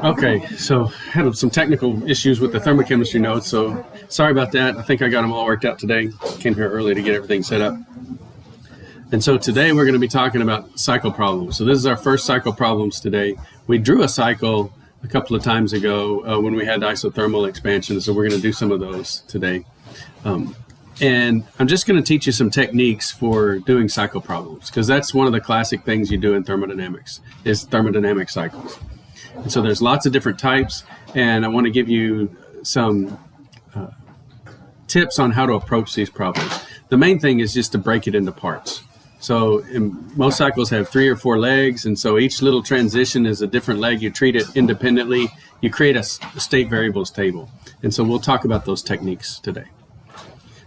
Okay, so had some technical issues with the thermochemistry notes, so sorry about that. I think I got them all worked out today. Came here early to get everything set up. And so today we're going to be talking about cycle problems. So this is our first cycle problems today. We drew a cycle a couple of times ago when we had isothermal expansion, so we're going to do some of those today. And I'm just going to teach you some techniques for doing cycle problems, because that's one of the classic things you do in thermodynamics, is thermodynamic cycles. And so there's lots of different types, and I want to give you some tips on how to approach these problems. The main thing is just to break it into parts. So most cycles have 3 or 4 legs, and so each little transition is a different leg. You treat it independently. You create a state variables table. And so we'll talk about those techniques today.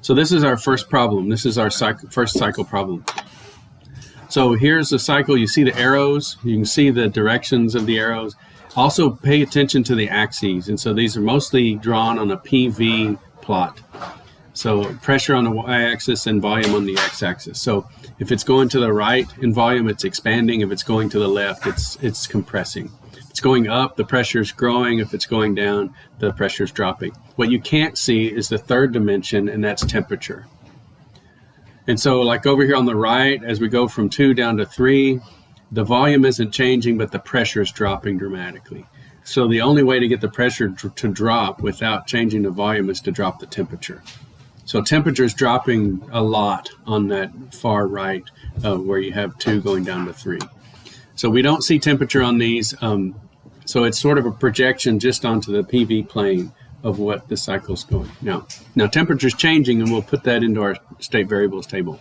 So this is our first problem. This is our first cycle problem. So here's the cycle. You see the arrows. You can see the directions of the arrows. Also pay attention to the axes. And so these are mostly drawn on a PV plot. So pressure on the y-axis and volume on the x-axis. So if it's going to the right in volume, it's expanding. If it's going to the left, it's compressing. If it's going up, the pressure is growing. If it's going down, the pressure is dropping. What you can't see is the third dimension, and that's temperature. And so like over here on the right, as we go from 2 down to 3, the volume isn't changing, but the pressure is dropping dramatically. So the only way to get the pressure to drop without changing the volume is to drop the temperature. So temperature is dropping a lot on that far right where you have 2 going down to 3. So we don't see temperature on these. So it's sort of a projection just onto the PV plane of what the cycle's going. Now temperature is changing, and we'll put that into our state variables table.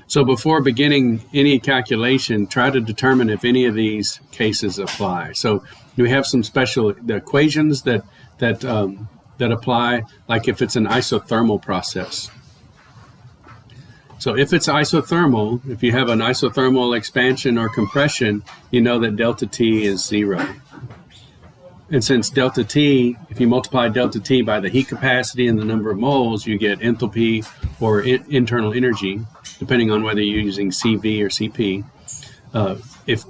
So before beginning any calculation, try to determine if any of these cases apply. So we have some special equations that apply, like if it's an isothermal process. So if it's isothermal, if you have an isothermal expansion or compression, you know that delta T is 0. And since delta T, if you multiply delta T by the heat capacity and the number of moles, you get enthalpy or internal energy, depending on whether you're using CV or CP. If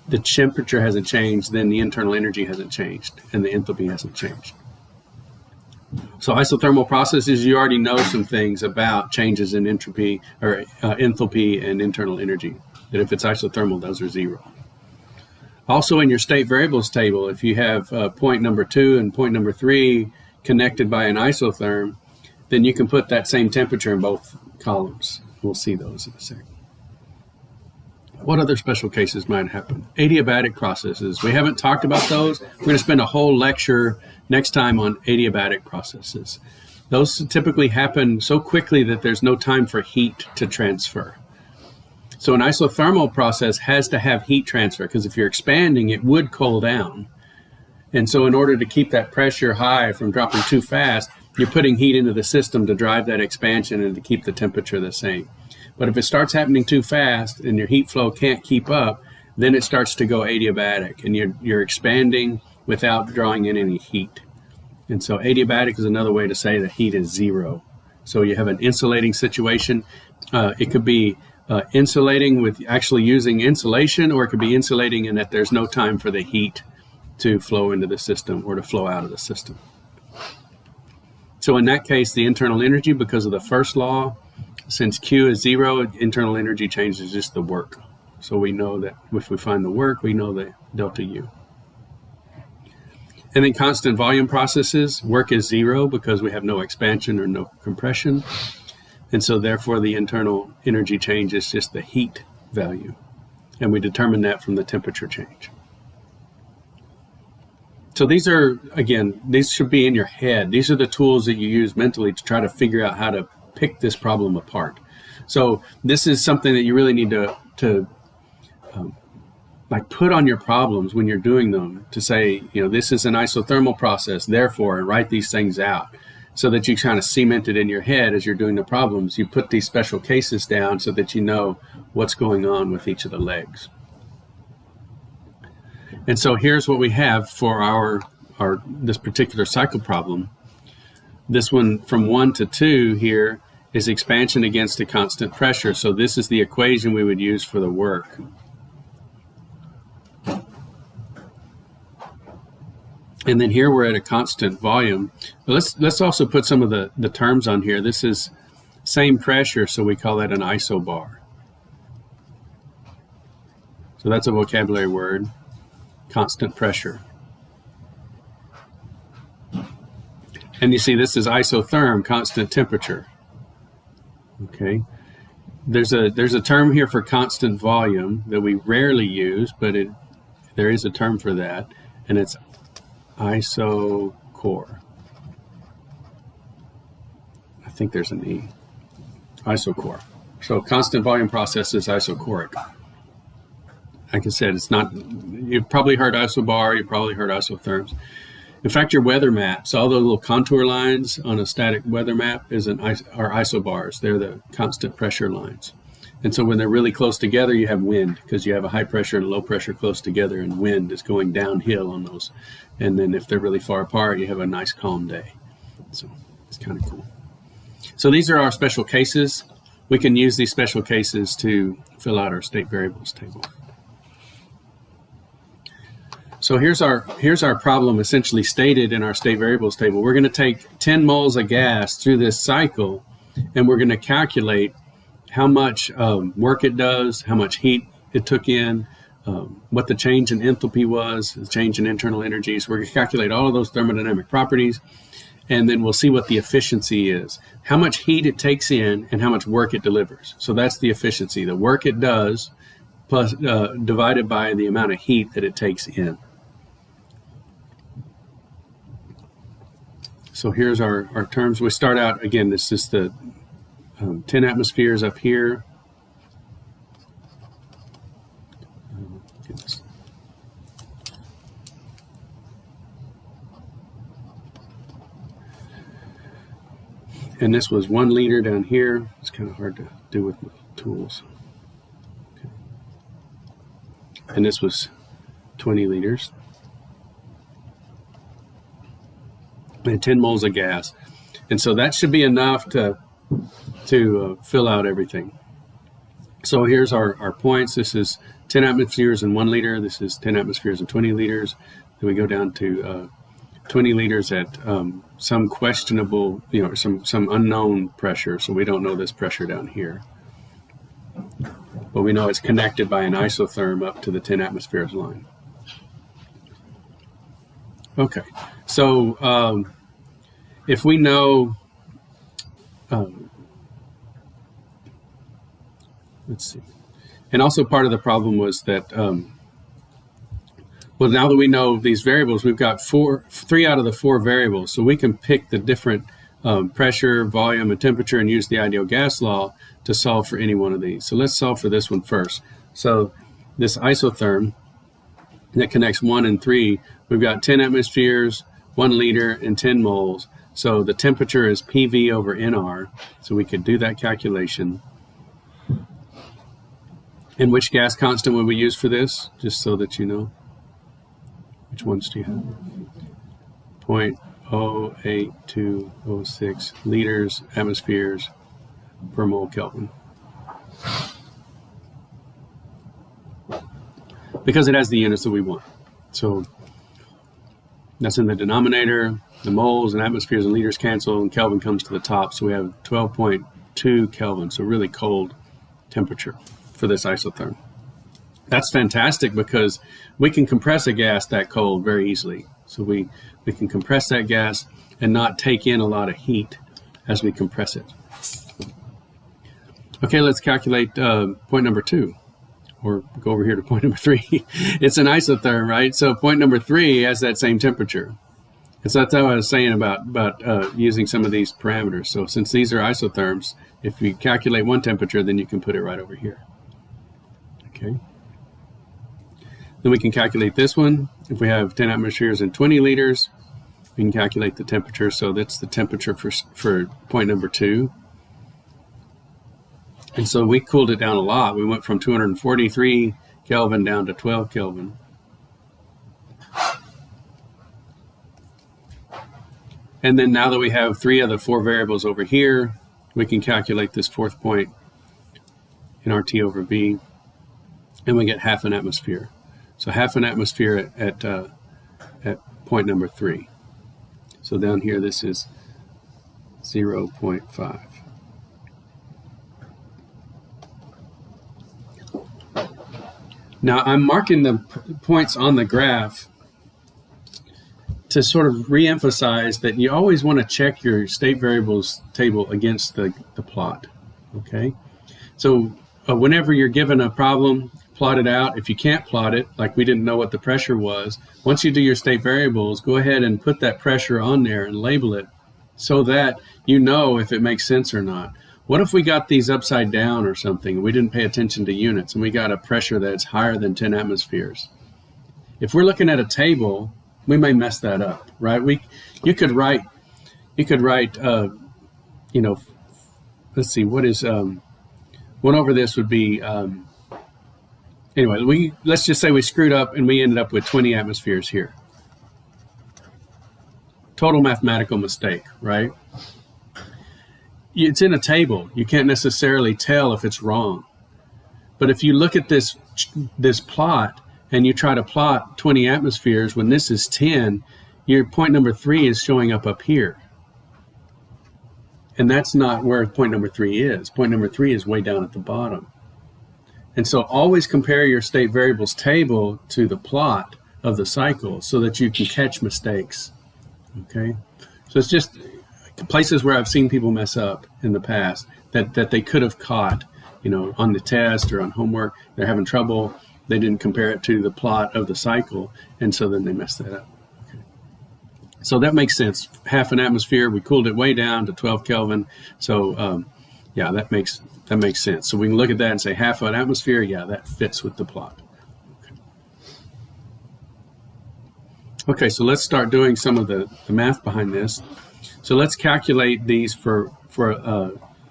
the temperature hasn't changed, then the internal energy hasn't changed and the enthalpy hasn't changed. So isothermal processes, you already know some things about changes in entropy or enthalpy and internal energy. That if it's isothermal, those are 0. Also in your state variables table, if you have point number 2 and point number 3 connected by an isotherm, then you can put that same temperature in both columns. We'll see those in a second. What other special cases might happen? Adiabatic processes. We haven't talked about those. We're going to spend a whole lecture next time on adiabatic processes. Those typically happen so quickly that there's no time for heat to transfer. So an isothermal process has to have heat transfer, because if you're expanding, it would cool down. And so in order to keep that pressure high from dropping too fast, you're putting heat into the system to drive that expansion and to keep the temperature the same. But if it starts happening too fast and your heat flow can't keep up, then it starts to go adiabatic, and you're expanding without drawing in any heat. And so adiabatic is another way to say that heat is 0. So you have an insulating situation. It could be insulating with actually using insulation, or it could be insulating in that there's no time for the heat to flow into the system or to flow out of the system. So in that case, the internal energy, because of the first law, since Q is 0, internal energy changes just the work. So we know that if we find the work, we know the delta U. And then constant volume processes, work is 0 because we have no expansion or no compression. And so therefore the internal energy change is just the heat value. And we determine that from the temperature change. So these are, again, these should be in your head. These are the tools that you use mentally to try to figure out how to pick this problem apart. So this is something that you really need to put on your problems when you're doing them, to say, this is an isothermal process, therefore, and write these things out so that you kind of cement it in your head as you're doing the problems. You put these special cases down so that you know what's going on with each of the legs. And so here's what we have for our this particular cycle problem. This one from 1 to 2 here is expansion against a constant pressure. So this is the equation we would use for the work. And then here we're at a constant volume. But let's also put some of the terms on here. This is same pressure, so we call that an isobar. So that's a vocabulary word, constant pressure. And you see this is isotherm, constant temperature. Okay. There's a term here for constant volume that we rarely use, but there is a term for that, and it's isochor. I think there's an E. Isochor. So constant volume process is isochoric. Like I said, it's not, you've probably heard isobar, you've probably heard isotherms. In fact, your weather maps, all the little contour lines on a static weather map are isobars. They're the constant pressure lines. And so when they're really close together, you have wind, because you have a high pressure and low pressure close together, and wind is going downhill on those. And then if they're really far apart, you have a nice calm day. So it's kind of cool. So these are our special cases. We can use these special cases to fill out our state variables table. So here's our problem essentially stated in our state variables table. We're going to take 10 moles of gas through this cycle, and we're going to calculate how much work it does, how much heat it took in, what the change in enthalpy was, the change in internal energy. So we're going to calculate all of those thermodynamic properties, and then we'll see what the efficiency is, how much heat it takes in and how much work it delivers. So that's the efficiency, the work it does plus divided by the amount of heat that it takes in. So here's our terms. We start out, again, this is the 10 atmospheres up here. And this was 1 liter down here. It's kind of hard to do with my tools. Okay. And this was 20 liters. And 10 moles of gas. And so that should be enough to fill out everything. So here's our points. This is 10 atmospheres in 1 liter. This is 10 atmospheres in 20 liters. Then we go down to 20 liters at some questionable, some unknown pressure. So we don't know this pressure down here. But we know it's connected by an isotherm up to the 10 atmospheres line. Okay, so if we know, let's see, and also part of the problem was that, well, now that we know these variables, we've got 3 out of the 4 variables, so we can pick the different pressure, volume, and temperature and use the ideal gas law to solve for any one of these. So let's solve for this one first. So this isotherm that connects 1 and 3, we've got 10 atmospheres, 1 liter, and 10 moles. So the temperature is PV over NR. So we could do that calculation. And which gas constant would we use for this? Just so that you know. Which ones do you have? 0.08206 liters, atmospheres per mole Kelvin. Because it has the units that we want. So that's in the denominator. The moles and atmospheres and liters cancel, and Kelvin comes to the top. So we have 12.2 Kelvin, so really cold temperature for this isotherm. That's fantastic because we can compress a gas that cold very easily. So we can compress that gas and not take in a lot of heat as we compress it. Okay, let's calculate point number 2. Or go over here to point number 3. It's an isotherm, right? So point number 3 has that same temperature. And so that's how I was saying about using some of these parameters. So since these are isotherms, if you calculate one temperature, then you can put it right over here. Okay. Then we can calculate this one. If we have 10 atmospheres and 20 liters, we can calculate the temperature. So that's the temperature for point number 2. And so we cooled it down a lot. We went from 243 Kelvin down to 12 Kelvin. And then now that we have 3 of the 4 variables over here, we can calculate this 4th point in RT over V, and we get half an atmosphere. So half an atmosphere at point number 3. So down here, this is 0.5. Now I'm marking the points on the graph to sort of re-emphasize that you always want to check your state variables table against the plot, okay? So whenever you're given a problem, plot it out. If you can't plot it, like we didn't know what the pressure was, once you do your state variables, go ahead and put that pressure on there and label it so that you know if it makes sense or not. What if we got these upside down or something? We didn't pay attention to units and we got a pressure that's higher than 10 atmospheres. If we're looking at a table, we may mess that up, right? You could write, let's see, what is, one over this would be, anyway, let's just say we screwed up and we ended up with 20 atmospheres here. Total mathematical mistake, right? It's in a table. You can't necessarily tell if it's wrong. But if you look at this plot and you try to plot 20 atmospheres when this is 10, your point number 3 is showing up here. And that's not where point number 3 is. Point number 3 is way down at the bottom. And so always compare your state variables table to the plot of the cycle so that you can catch mistakes. Okay? So it's just places where I've seen people mess up in the past that they could have caught, on the test or on homework. They're having trouble. They didn't compare it to the plot of the cycle, and so then they messed that up. Okay. So that makes sense. Half an atmosphere, we cooled it way down to 12 Kelvin. So yeah, that makes sense. So we can look at that and say half an atmosphere, yeah, that fits with the plot. Okay, so let's start doing some of the math behind this. So let's calculate these for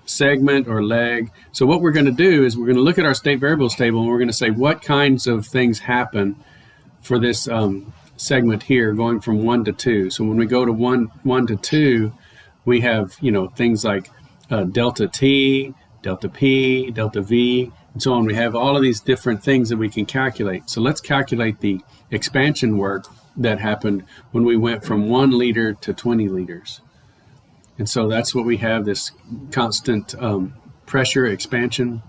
segment or leg. So what we're going to do is we're going to look at our state variables table and we're going to say what kinds of things happen for this segment here going from 1 to 2. So when we go to 1 to 2, we have things like delta T, delta P, delta V, and so on. We have all of these different things that we can calculate. So let's calculate the expansion work that happened when we went from 1 liter to 20 liters. And so that's what we have, this constant pressure expansion.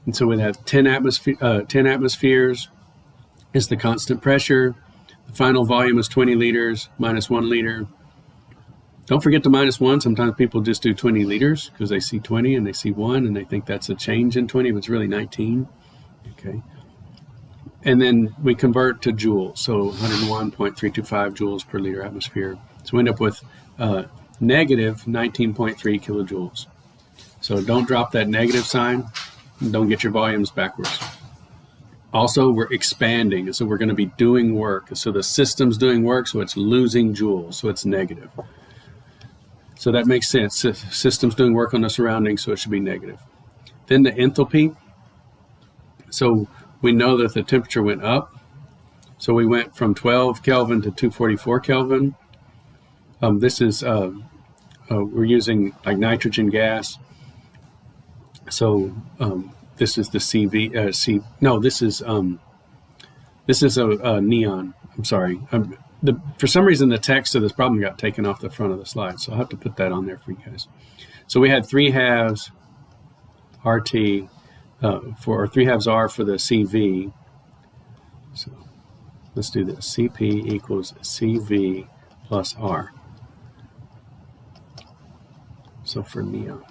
And so we have 10 atmospheres is the constant pressure. The final volume is 20 liters minus 1 liter. Don't forget the minus 1. Sometimes people just do 20 liters because they see 20 and they see 1 and they think that's a change in 20, but it's really 19. Okay. And then we convert to joules, so 101.325 joules per liter atmosphere. So we end up with negative 19.3 kilojoules. So don't drop that negative sign. Don't get your volumes backwards. Also, we're expanding, so we're going to be doing work. So the system's doing work, so it's losing joules, so it's negative. So that makes sense. System's doing work on the surroundings, so it should be negative. Then the enthalpy. So we know that the temperature went up. So we went from 12 Kelvin to 244 Kelvin. This is, we're using like nitrogen gas. So this is the this is a neon. I'm sorry. For some reason, the text of this problem got taken off the front of the slide, so I'll have to put that on there for you guys. So we had 3 halves RT, or 3 halves R for the CV. So let's do this. CP equals CV plus R. So for neon.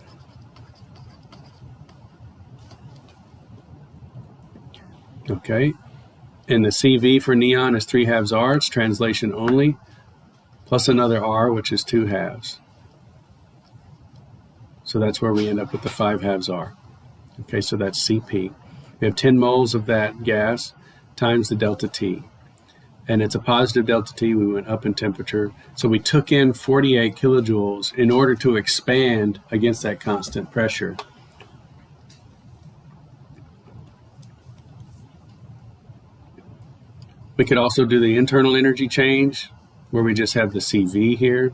Okay. And the CV for neon is 3 halves R. It's translation only. Plus another R, which is 2 halves. So that's where we end up with the 5 halves R. Okay, so that's CP. We have 10 moles of that gas times the delta T. And it's a positive delta T. We went up in temperature. So we took in 48 kilojoules in order to expand against that constant pressure. We could also do the internal energy change where we just have the CV here.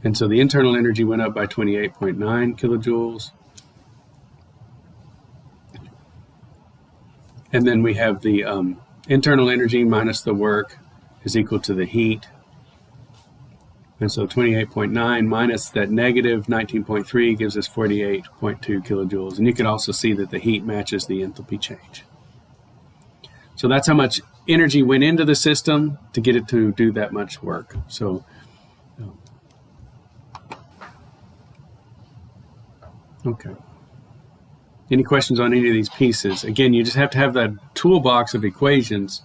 And so the internal energy went up by 28.9 kilojoules. And then we have the internal energy minus the work is equal to the heat. And so 28.9 minus that negative 19.3 gives us 48.2 kilojoules. And you can also see that the heat matches the enthalpy change. So that's how much energy went into the system to get it to do that much work. So, okay. Any questions on any of these pieces? Again, you just have to have that toolbox of equations,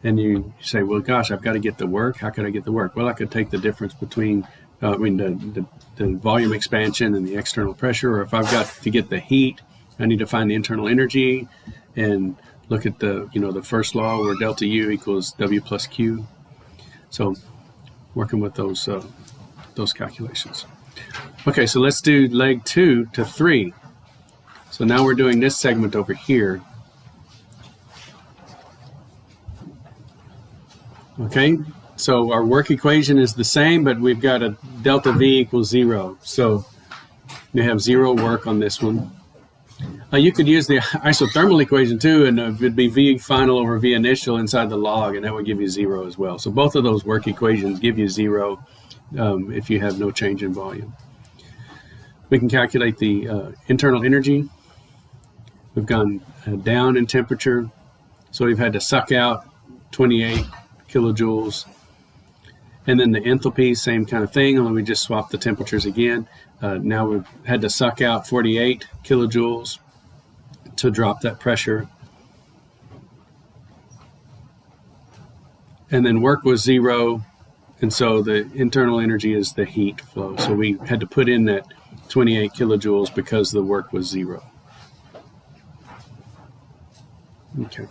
and you say, well, gosh, I've got to get the work. How could I get the work? Well, I could take the difference between the volume expansion and the external pressure, or if I've got to get the heat, I need to find the internal energy and look at the first law where delta U equals W plus Q. So working with those calculations. Okay, so let's do leg 2 to 3. So now we're doing this segment over here. Okay, so our work equation is the same, but we've got a delta V equals 0. So we have 0 work on this one. You could use the isothermal equation too, and it would be V final over V initial inside the log, and that would give you 0 as well. So both of those work equations give you 0 if you have no change in volume. We can calculate the internal energy. We've gone down in temperature, so we've had to suck out 28 kilojoules. And then the enthalpy, same kind of thing, only we just swapped the temperatures again. Now we've had to suck out 48 kilojoules to drop that pressure. And then work was 0, and so the internal energy is the heat flow. So we had to put in that 28 kilojoules because the work was 0. Okay.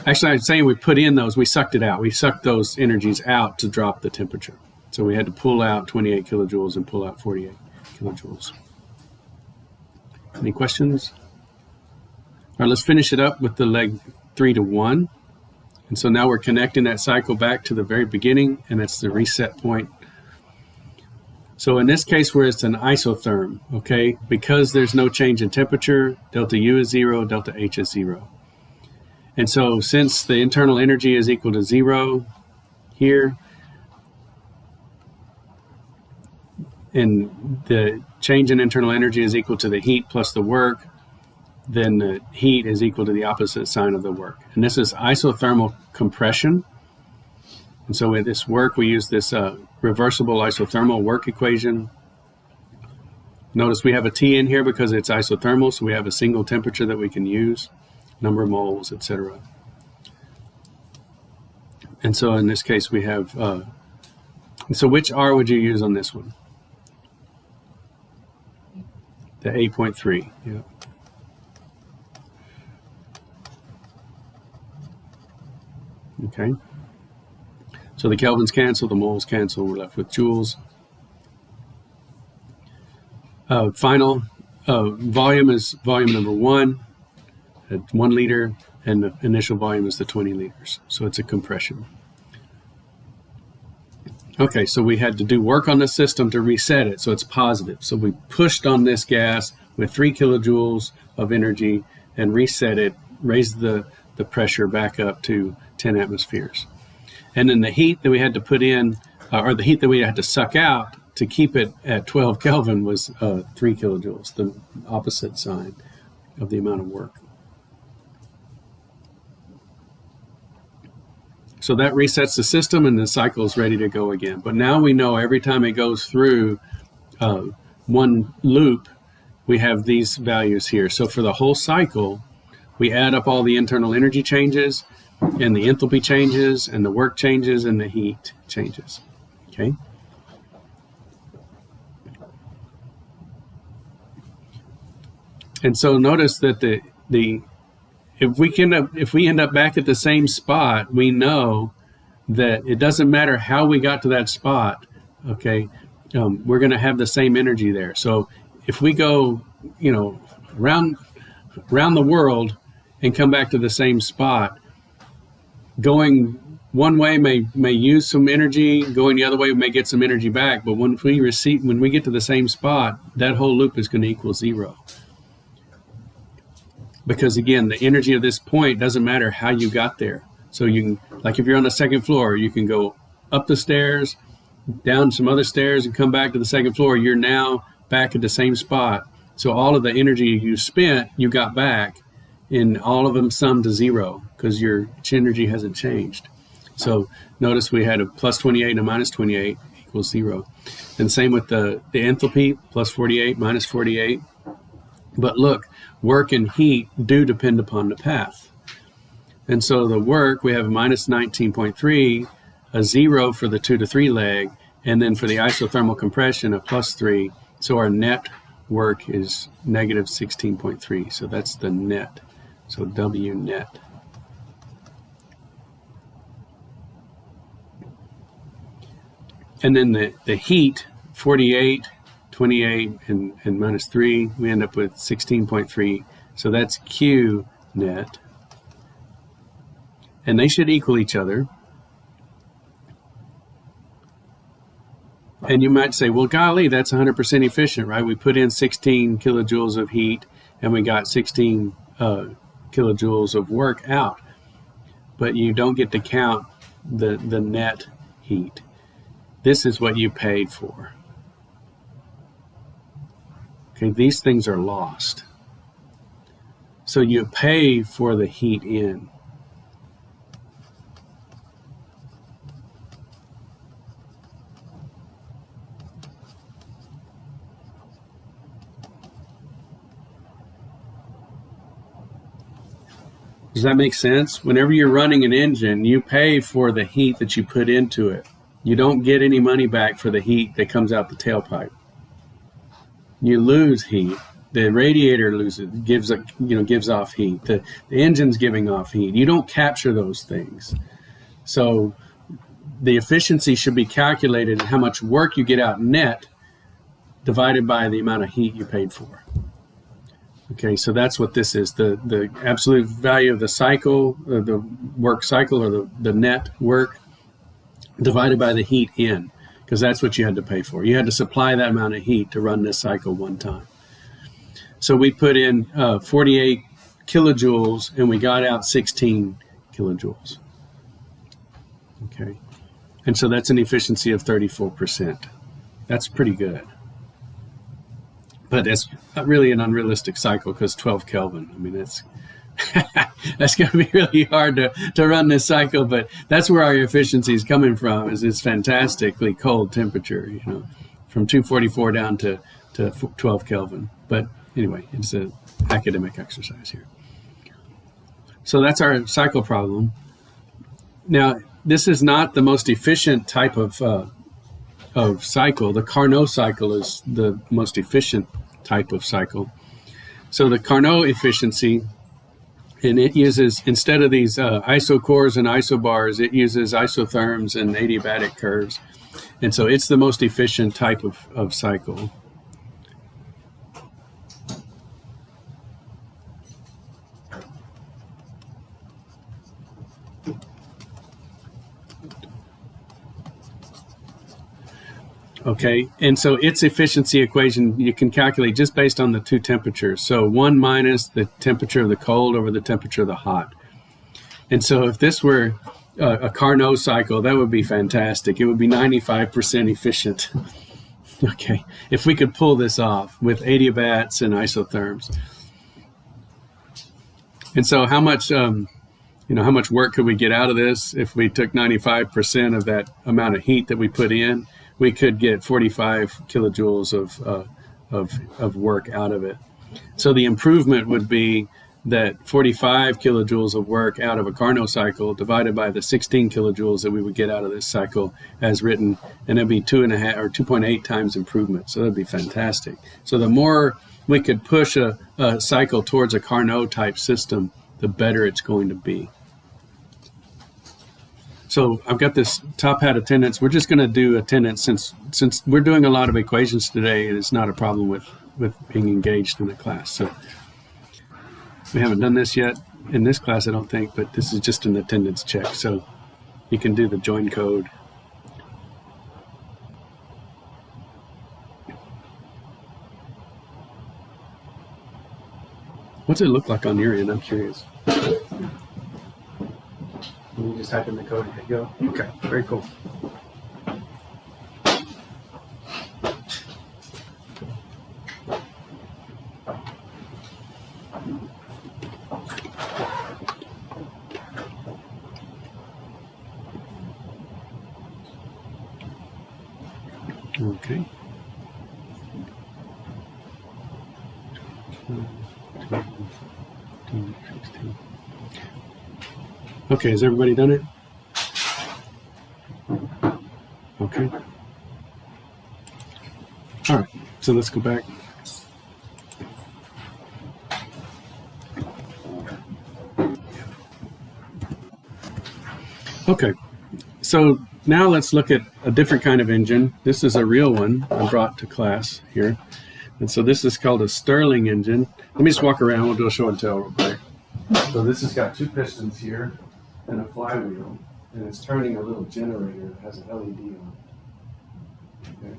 Actually, I'd say we put in those, we sucked it out. We sucked those energies out to drop the temperature. So we had to pull out 28 kilojoules and pull out 48 kilojoules. Any questions? All right, let's finish it up with the leg 3 to 1. And so now we're connecting that cycle back to the very beginning, and that's the reset point. So in this case where it's an isotherm, okay, because there's no change in temperature, delta U is 0, delta H is 0. And so since the internal energy is equal to 0 here, and the change in internal energy is equal to the heat plus the work, then the heat is equal to the opposite sign of the work. And this is isothermal compression. And so with this work, we use this reversible isothermal work equation. Notice we have a T in here because it's isothermal, so we have a single temperature that we can use, number of moles, etc. And so in this case, we have, so which R would you use on this one? The 8.3, yeah. Okay. So the kelvins cancel, the moles cancel, we're left with joules. Final volume is volume number 1 at 1 liter, and the initial volume is the 20 liters. So it's a compression. Okay, so we had to do work on the system to reset it, so it's positive. So we pushed on this gas with 3 kilojoules of energy and reset it, raised the pressure back up to 10 atmospheres. And then the heat that we had to put in, or the heat that we had to suck out to keep it at 12 Kelvin was 3 kilojoules, the opposite sign of the amount of work. So that resets the system and the cycle is ready to go again. But now we know every time it goes through one loop, we have these values here. So for the whole cycle, we add up all the internal energy changes and the enthalpy changes and the work changes and the heat changes. Okay. And so notice that if we end up back at the same spot, we know that it doesn't matter how we got to that spot. Okay, we're going to have the same energy there. So if we go, around the world and come back to the same spot, going one way may use some energy, going the other way may get some energy back. But when we get to the same spot, that whole loop is going to equal 0. because again, the energy of this point doesn't matter how you got there. So you can, like if you're on the second floor, you can go up the stairs, down some other stairs, and come back to the second floor. You're now back at the same spot. So all of the energy you spent, you got back, and all of them sum to zero because your energy hasn't changed. So notice we had a plus 28 and a minus 28 equals zero. And same with the enthalpy, plus 48, minus 48. But look, work and heat do depend upon the path. And so the work, we have a minus 19.3, a 0 for the 2 to 3 leg, and then for the isothermal compression, a plus 3. So our net work is negative 16.3. So that's the net. So W net. And then the heat, 48, 28, and minus 3, we end up with 16.3. So that's Q net. And they should equal each other. And you might say, well, golly, that's 100% efficient, right? We put in 16 kilojoules of heat, and we got 16 kilojoules of work out. But you don't get to count the net heat. This is what you paid for. Okay, these things are lost. So you pay for the heat in. Does that make sense? Whenever you're running an engine, you pay for the heat that you put into it. You don't get any money back for the heat that comes out the tailpipe. You lose heat. The radiator loses, gives off heat. The engine's giving off heat. You don't capture those things. So the efficiency should be calculated how much work you get out net divided by the amount of heat you paid for. Okay, so that's what this is. The absolute value of the cycle, or the work cycle, or the net work divided by the heat in, because that's what you had to pay for. You had to supply that amount of heat to run this cycle one time. So we put in 48 kilojoules, and we got out 16 kilojoules. Okay, and so that's an efficiency of 34%. That's pretty good. But that's really an unrealistic cycle because 12 Kelvin. I mean, that's that's going to be really hard to run this cycle. But that's where our efficiency is coming from. Is it's fantastically cold temperature, from 244 down to 12 Kelvin. But anyway, it's an academic exercise here. So that's our cycle problem. Now, this is not the most efficient type of cycle. The Carnot cycle is the most efficient type of cycle. So the Carnot efficiency, and it uses, instead of these isocores and isobars, it uses isotherms and adiabatic curves. And so it's the most efficient type of cycle. Okay, and so its efficiency equation you can calculate just based on the two temperatures. So 1 minus the temperature of the cold over the temperature of the hot. And so if this were a Carnot cycle, that would be fantastic. It would be 95% efficient. Okay, if we could pull this off with adiabats and isotherms. And so how much work could we get out of this if we took 95% of that amount of heat that we put in? We could get 45 kilojoules of work out of it. So the improvement would be that 45 kilojoules of work out of a Carnot cycle divided by the 16 kilojoules that we would get out of this cycle as written, and it'd be 2.5 or 2.8 times improvement. So that'd be fantastic. So the more we could push a cycle towards a Carnot type system, the better it's going to be. So I've got this top hat attendance. We're just going to do attendance since we're doing a lot of equations today, and it's not a problem with being engaged in the class. So we haven't done this yet in this class, I don't think, but this is just an attendance check. So you can do the join code. What's it look like on your end? I'm curious. You just type in the code and hit go. Okay, very cool. Okay. Okay, has everybody done it? Okay. All right, so let's go back. Okay, so now let's look at a different kind of engine. This is a real one I brought to class here. And so this is called a Stirling engine. Let me just walk around. We'll do a show and tell real quick. So this has got 2 pistons here and a flywheel, and it's turning a little generator that has an LED on it. Okay.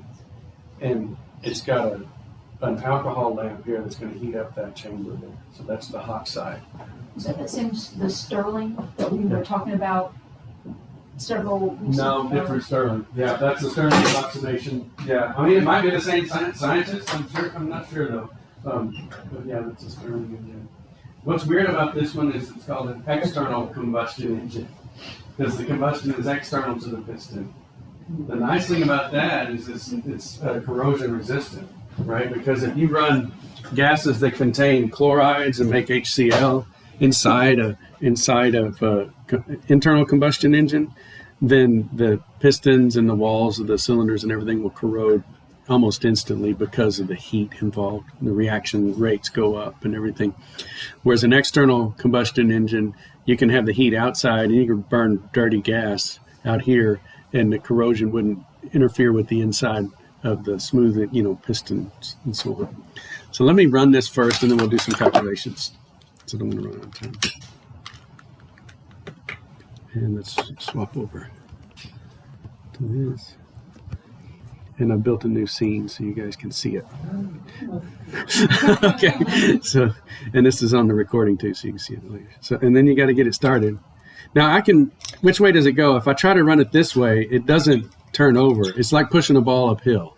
And it's got an alcohol lamp here that's going to heat up that chamber there. So that's the hot side. Is that the same, the Stirling that we were talking about several weeks ago? No, different Stirling. Yeah, that's the Stirling approximation. Yeah, I mean, it might be the same scientist. I'm not sure though. But yeah, that's a Stirling engine. What's weird about this one is it's called an external combustion engine because the combustion is external to the piston. The nice thing about that is it's corrosion resistant, right? Because if you run gases that contain chlorides and make HCl inside of internal combustion engine, then the pistons and the walls of the cylinders and everything will corrode almost instantly because of the heat involved. The reaction rates go up and everything. Whereas an external combustion engine, you can have the heat outside and you can burn dirty gas out here and the corrosion wouldn't interfere with the inside of the smooth, pistons and so on. So let me run this first and then we'll do some calculations. So I don't want to run out of time. And let's swap over to this. And I built a new scene so you guys can see it. Okay, so, and this is on the recording too, so you can see it later. So, and then you got to get it started. Now which way does it go? If I try to run it this way, it doesn't turn over. It's like pushing a ball uphill.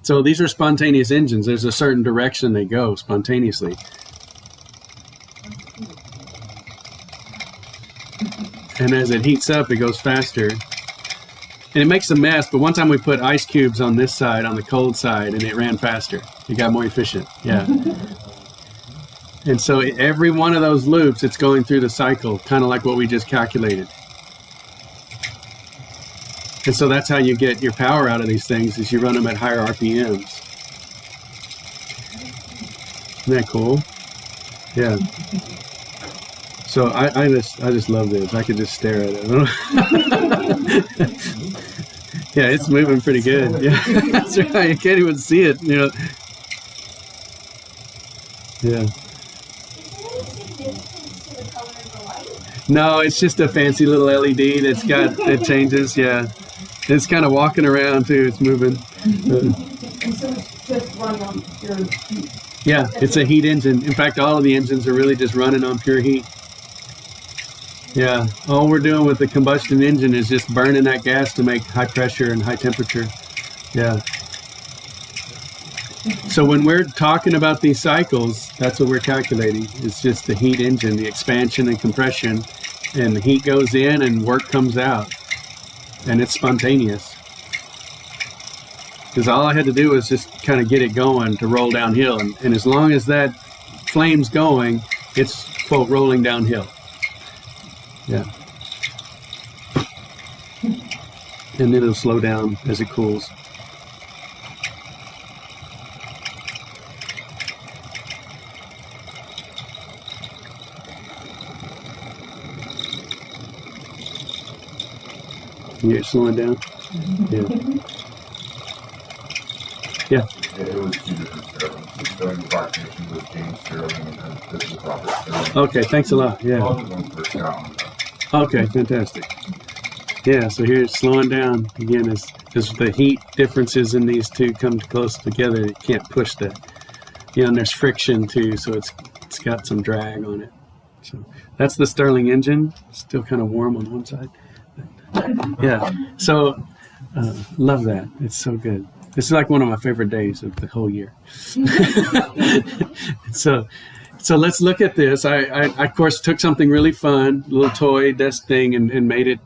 So these are spontaneous engines. There's a certain direction they go spontaneously. And as it heats up, it goes faster. And it makes a mess, but one time we put ice cubes on this side, on the cold side, and it ran faster. It got more efficient, yeah. And so every one of those loops, it's going through the cycle, kind of like what we just calculated. And so that's how you get your power out of these things, is you run them at higher RPMs. Isn't that cool? Yeah. So I just love this. I could just stare at it. Yeah, it's moving pretty good. Yeah, that's right. You can't even see it. Yeah. No, it's just a fancy little LED that changes. Yeah, it's kind of walking around too. It's moving. And so it's just running on pure heat. Yeah, it's a heat engine. In fact, all of the engines are really just running on pure heat. Yeah, all we're doing with the combustion engine is just burning that gas to make high pressure and high temperature. Yeah. So when we're talking about these cycles, that's what we're calculating. It's just the heat engine, the expansion and compression, and the heat goes in and work comes out. And it's spontaneous. Because all I had to do was just kind of get it going to roll downhill. And as long as that flame's going, it's, quote, rolling downhill. Yeah. And then it'll slow down as it cools. You're slowing down? Yeah. Yeah. It was 2 different Stirlings. The Stirling approximation was James Stirling, and this is Robert Stirling. Okay, thanks a lot. Yeah. Both of them worked out. Okay, fantastic. Yeah, so here's slowing down again as the heat differences in these two come close together. It can't push and there's friction too, so it's it's got some drag on it. So that's the Stirling engine. Still kind of warm on one side. Yeah. So love that. It's so good. This is like one of my favorite days of the whole year. So let's look at this. I of course took something really fun, a little toy desk thing, and made it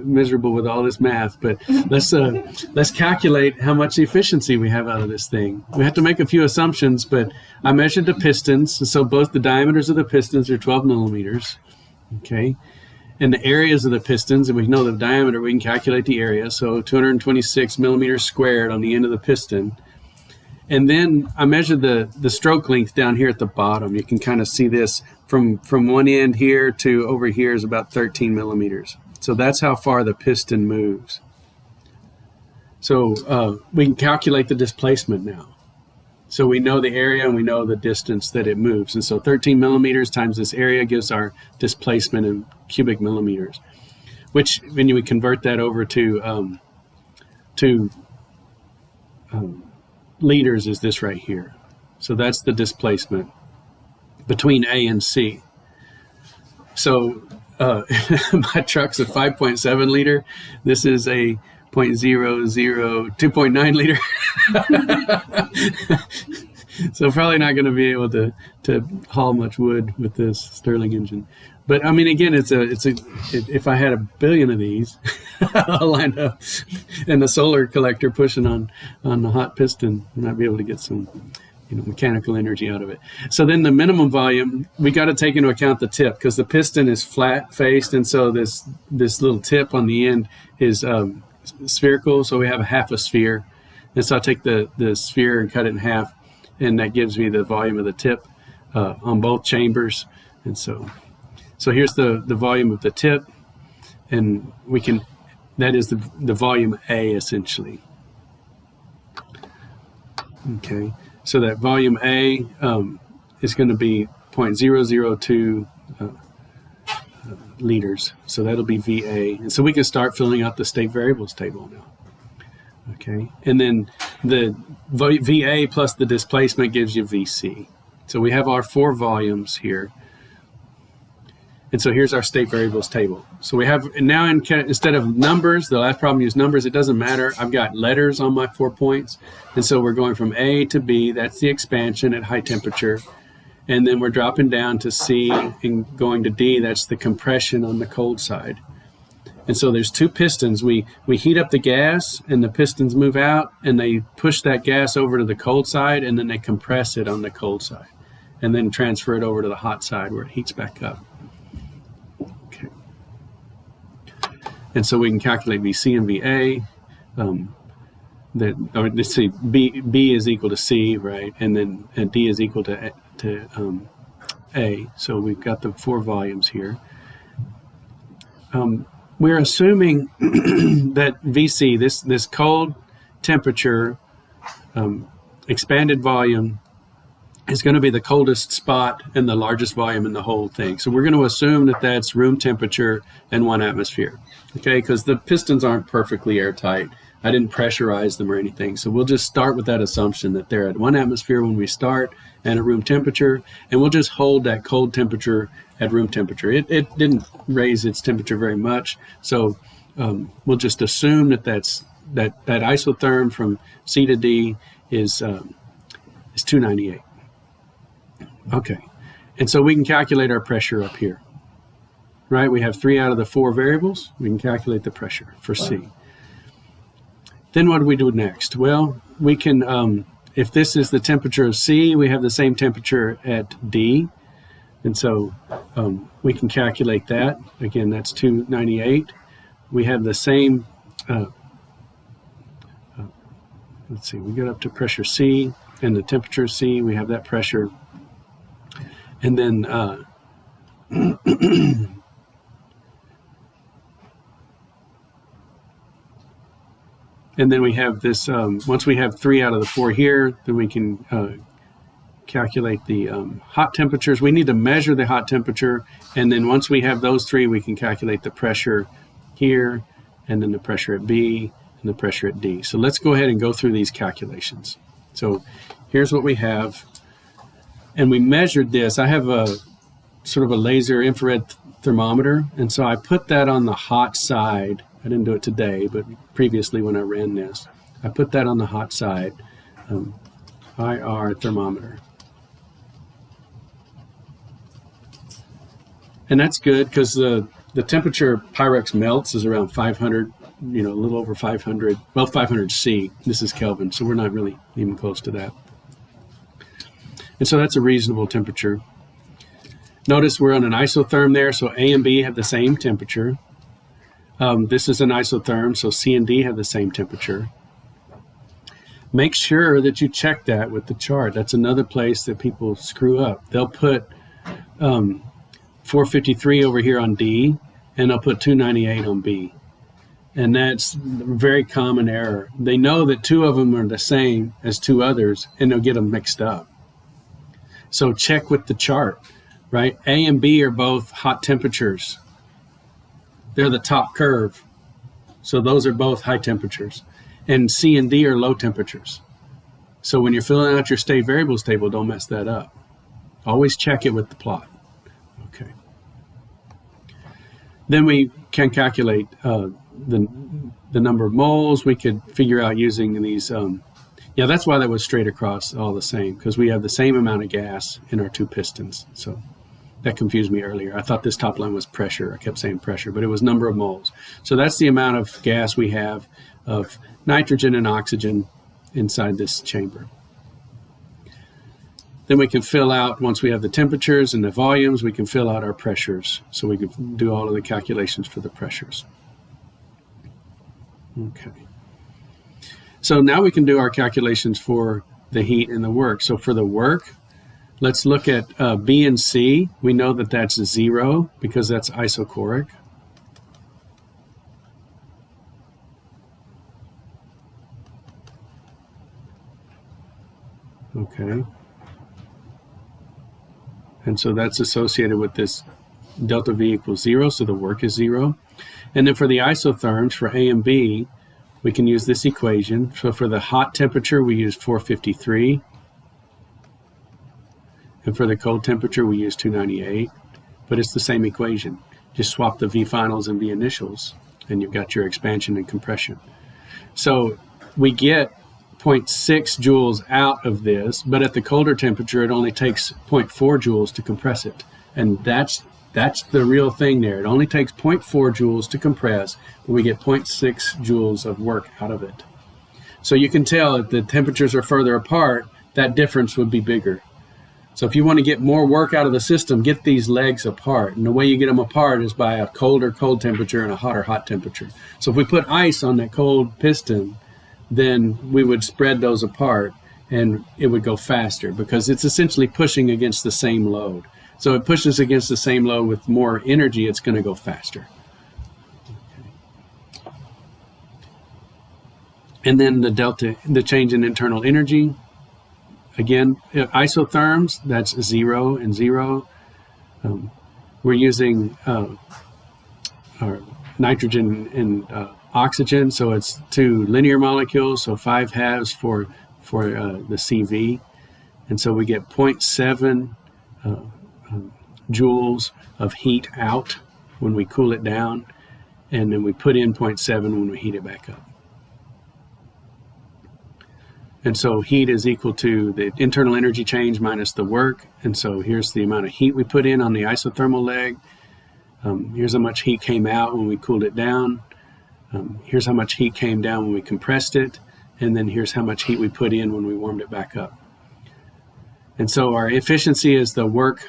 miserable with all this math. But let's calculate how much efficiency we have out of this thing. We have to make a few assumptions, but I measured the pistons. So both the diameters of the pistons are 12 millimeters. Okay. And the areas of the pistons, and we know the diameter, we can calculate the area. So 226 millimeters squared on the end of the piston. And then I measured the stroke length down here at the bottom. You can kind of see this from one end here to over here is about 13 millimeters. So that's how far the piston moves. So we can calculate the displacement now. So we know the area and we know the distance that it moves. And so 13 millimeters times this area gives our displacement in cubic millimeters, which when you would convert that over to liters is this right here. So that's the displacement between A and C. So my truck's a 5.7 liter. This is a 2.9 liter. So probably not going to be able to haul much wood with this Stirling engine. But I mean, again, if I had a billion of these all lined up and a solar collector pushing on the hot piston, we might be able to get some mechanical energy out of it. So then the minimum volume, we got to take into account the tip because the piston is flat faced, and so this little tip on the end is spherical. So we have a half a sphere, and so I take the sphere and cut it in half, and that gives me the volume of the tip on both chambers. And so here's the volume of the tip, and that is the volume A essentially. Okay, so that volume A is going to be 0.002 liters. So that'll be VA. And so we can start filling out the state variables table now. Okay, and then the VA plus the displacement gives you VC. So we have our 4 volumes here. And so here's our state variables table. So we have now instead of numbers, the last problem used numbers, it doesn't matter. I've got letters on my 4 points. And so we're going from A to B, that's the expansion at high temperature. And then we're dropping down to C and going to D, that's the compression on the cold side. And so there's 2 pistons. We heat up the gas and the pistons move out and they push that gas over to the cold side and then they compress it on the cold side and then transfer it over to the hot side where it heats back up. Okay. And so we can calculate VC and VA. Let's see, B is equal to C, right? And then D is equal to A. So we've got the 4 volumes here. We're assuming that VC, this cold temperature, expanded volume, is going to be the coldest spot and the largest volume in the whole thing. So we're going to assume that that's room temperature and 1 atmosphere, okay? Because the pistons aren't perfectly airtight. I didn't pressurize them or anything. So we'll just start with that assumption that they're at 1 atmosphere when we start and at room temperature, and we'll just hold that cold temperature at room temperature. It didn't raise its temperature very much, so we'll just assume that that isotherm from C to D is 298. Okay, and so we can calculate our pressure up here, right? We have 3 out of the 4 variables. We can calculate the pressure for C. Then what do we do next? Well, we can, if this is the temperature of C, we have the same temperature at D. And so we can calculate that. Again, that's 298. We have the same, let's see, we get up to pressure C and the temperature C. We have that pressure. And then and then we have this, once we have 3 out of the 4 here, then we can calculate the hot temperatures. We need to measure the hot temperature, and then once we have those 3, we can calculate the pressure here, and then the pressure at B, and the pressure at D. So let's go ahead and go through these calculations. So here's what we have. And we measured this. I have a sort of a laser infrared thermometer, and so I put that on the hot side. I didn't do it today, but previously when I ran this, I put that on the hot side, IR thermometer. And that's good because the temperature Pyrex melts is around 500, a little over 500, well, 500 C. This is Kelvin, so we're not really even close to that. And so that's a reasonable temperature. Notice we're on an isotherm there, so A and B have the same temperature. This is an isotherm, so C and D have the same temperature. Make sure that you check that with the chart. That's another place that people screw up. They'll put 453 over here on D, and they'll put 298 on B. And that's a very common error. They know that two of them are the same as two others, and they'll get them mixed up. So check with the chart, right? A and B are both hot temperatures. They're the top curve. So those are both high temperatures. And C and D are low temperatures. So when you're filling out your state variables table, don't mess that up. Always check it with the plot. Okay. Then we can calculate the number of moles. We could figure out using these. That's why that was straight across all the same, because we have the same amount of gas in our two pistons. So that confused me earlier. I thought this top line was pressure. I kept saying pressure, but it was number of moles. So that's the amount of gas we have of nitrogen and oxygen inside this chamber. Then we can fill out, once we have the temperatures and the volumes, we can fill out our pressures. So we can do all of the calculations for the pressures. Okay. So now we can do our calculations for the heat and the work. So for the work, let's look at B and C. We know that that's 0 because that's isochoric. Okay. And so that's associated with this delta V equals 0, so the work is 0. And then for the isotherms, for A and B, we can use this equation. So for the hot temperature, we use 453. And for the cold temperature, we use 298. But it's the same equation. Just swap the V finals and V initials, and you've got your expansion and compression. So we get 0.6 joules out of this, but at the colder temperature, it only takes 0.4 joules to compress it. And that's the real thing there. It only takes 0.4 joules to compress, but we get 0.6 joules of work out of it. So you can tell if the temperatures are further apart, that difference would be bigger. So if you want to get more work out of the system, get these legs apart. And the way you get them apart is by a colder cold temperature and a hotter hot temperature. So if we put ice on that cold piston, then we would spread those apart and it would go faster because it's essentially pushing against the same load. So it pushes against the same load with more energy, it's going to go faster. Okay. And then the change in internal energy. Again, isotherms, that's 0 and 0. We're using our nitrogen and oxygen, so it's 2 linear molecules, so 5 halves for the CV. And so we get 0.7 joules of heat out when we cool it down, and then we put in 0.7 when we heat it back up. And so heat is equal to the internal energy change minus the work. And so here's the amount of heat we put in on the isothermal leg. Here's how much heat came out when we cooled it down. Here's how much heat came down when we compressed it. And then here's how much heat we put in when we warmed it back up. And so our efficiency is the work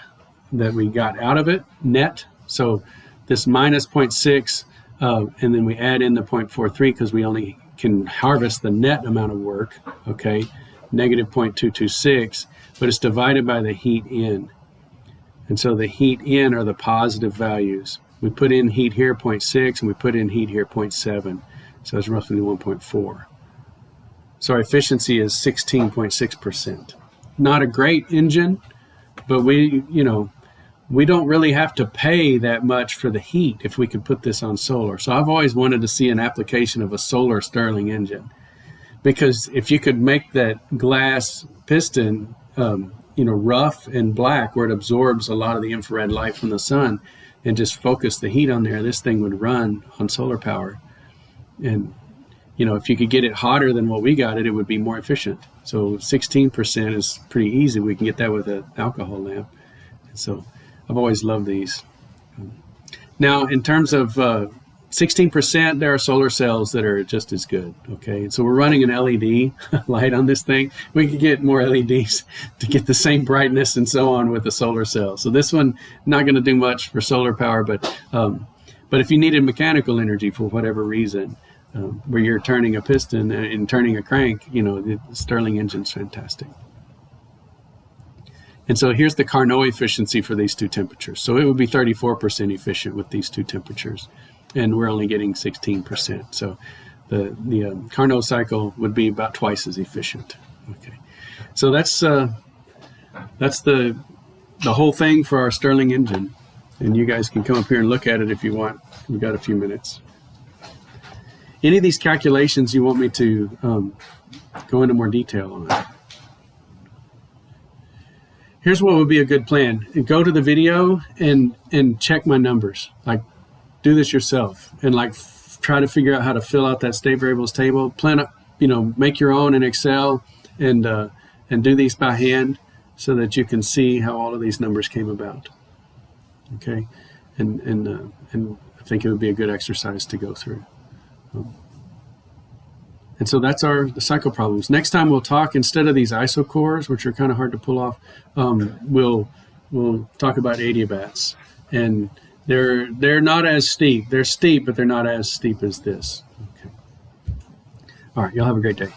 that we got out of it, net. So this minus 0.6, and then we add in the 0.43 because we only can harvest the net amount of work, okay, negative 0.226, but it's divided by the heat in. And so the heat in are the positive values. We put in heat here, 0.6, and we put in heat here, 0.7. So it's roughly 1.4. So our efficiency is 16.6%. Not a great engine, but we don't really have to pay that much for the heat if we could put this on solar. So I've always wanted to see an application of a solar Stirling engine, because if you could make that glass piston rough and black where it absorbs a lot of the infrared light from the sun and just focus the heat on there, this thing would run on solar power. And, if you could get it hotter than what we got it, it would be more efficient. So 16% is pretty easy. We can get that with an alcohol lamp. And so I've always loved these. Now, in terms of 16%, there are solar cells that are just as good. Okay, so we're running an LED light on this thing. We could get more LEDs to get the same brightness and so on with the solar cell. So this one, not going to do much for solar power, but if you needed mechanical energy for whatever reason, where you're turning a piston and turning a crank, the Stirling engine's fantastic. And so here's the Carnot efficiency for these two temperatures. So it would be 34% efficient with these two temperatures, and we're only getting 16%. So the Carnot cycle would be about twice as efficient. Okay, so that's the whole thing for our Stirling engine, and you guys can come up here and look at it if you want. We've got a few minutes. Any of these calculations you want me to go into more detail on? Here's what would be a good plan. Go to the video and check my numbers. Like, do this yourself and try to figure out how to fill out that state variables table. Plan up, make your own in Excel and do these by hand so that you can see how all of these numbers came about. Okay, and I think it would be a good exercise to go through. And so that's the cycle problems. Next time we'll talk, instead of these isocores, which are kind of hard to pull off, we'll talk about adiabats. And they're not as steep. They're steep, but they're not as steep as this. Okay. All right, y'all have a great day.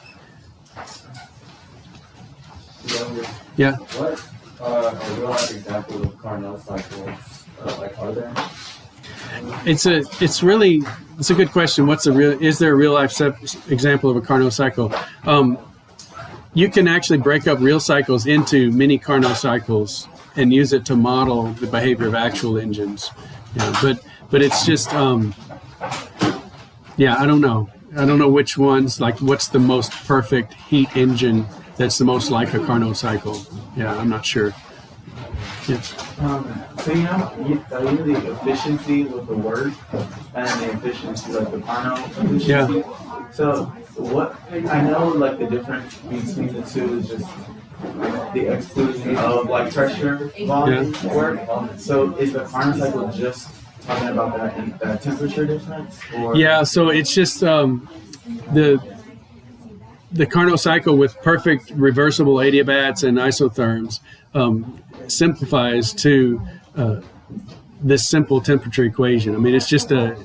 Yeah. What are real-life examples of Carnot cycles are there? It's a good question. Is there a real life example of a Carnot cycle? You can actually break up real cycles into mini Carnot cycles and use it to model the behavior of actual engines. But it's just I don't know. I don't know which ones, what's the most perfect heat engine that's the most like a Carnot cycle. I'm not sure. Yes. So the efficiency with the work and the efficiency of the Carnot efficiency. Yeah. So what I know, the difference between the two is just the exclusion of pressure volume work. So is the Carnot cycle just talking about that temperature difference? Or? Yeah. So it's just the Carnot cycle with perfect reversible adiabats and isotherms simplifies to this simple temperature equation. I mean, it's just a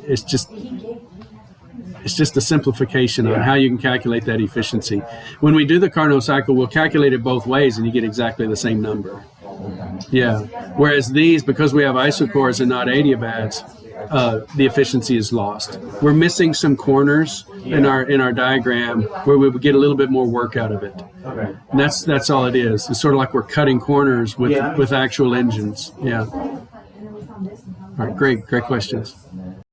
simplification on how you can calculate that efficiency. When we do the Carnot cycle, we'll calculate it both ways, and you get exactly the same number. Yeah. Whereas these, because we have isocores and not adiabats, the efficiency is lost. We're missing some corners in our diagram where we would get a little bit more work out of it. Okay. And that's all it is. It's sort of like we're cutting corners with actual engines. Yeah. All right, great questions.